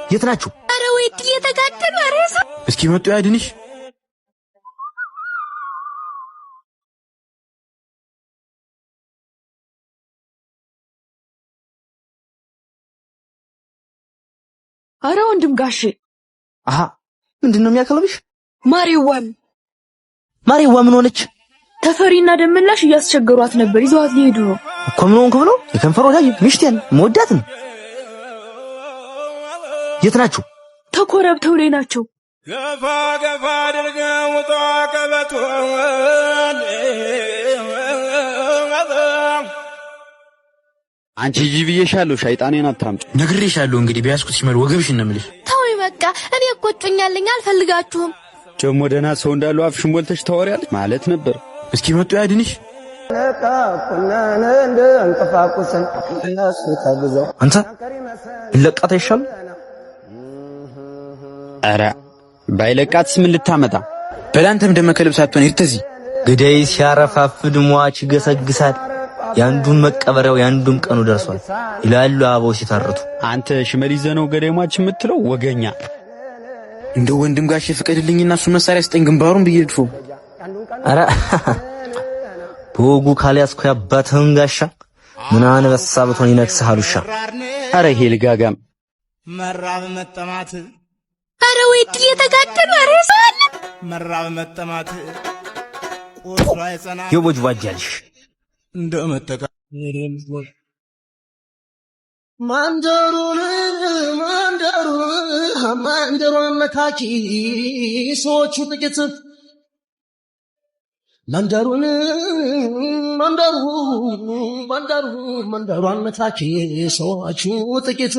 የት ናችሁ? አረ ወይ ድል የተጋደሉ አረሳ እስኪ መጡ ያድንሽ አረ ወንድም ጋሼ አሃ ምንድነው የሚያከለብሽ? ማሪዋ ምን ሆነች? ተፈሪና ደመላሽ እያስቸገሯት ነበር ይዘዋት ሊሄዱ ነው እኮ ምን ሆንኩ ብለው የከንፈር ወዳጅ ሚስቴን መወዳትን የት ናችሁ? ተኮረብተው ላይ ናቸው ገፋ አድርገው ተቀበቱ አንቺ ጂቪዬሻለሁ ሸይጣኔን አታምጪ ነግሬሻለሁ እንግዲህ ቢያስኩት ሲመር ወገብሽ እንምልሽ ተውይ በቃ እኔ ቆጭኛለኝ አልፈልጋችሁም ጀሞ ደህና ሰው እንዳለው አፍሽን ሞልተሽ ታወሪያለሽ ማለት ነበር እስኪ መጡ ያድንሽ አንተ ለቃታ ይሻል አረ ባይለቃትስ ምን ልታመጣ በላንተም ደመከልብ ሳትሆን ይርተዚ ገዳይ ሲያረፋፍድ ሟች ገሰግሳል ያንዱን መቀበሪያው ያንዱን ቀኑ ደርሷል ይላሉ አበው ሲታረቱ አንተ ሽመል ይዘነው ገዳይ ሟች የምትለው ወገኛ እንደ ወንድም ጋሽ ፍቀድልኝና እሱ መሳሪያ ስጠኝ ግንባሩን ብየድፎ አረ ቦጉ ካሊያስኩ ያባተን ጋሻ ምን አንበሳ በቶን ይነክስሃል ውሻ አረ ይሄ ልጋጋም መራብ መጠማት አረ ወይ ድል የተጋደሉ አረሳ መራብ መጠማት ቁርሷ የጸና የቦጅ ባጃልሽ እንደመተካ ማንደሩን መካኪ ሰዎቹ ጥቂት መንደሩን መካኪ ሰዎቹ ጥቂት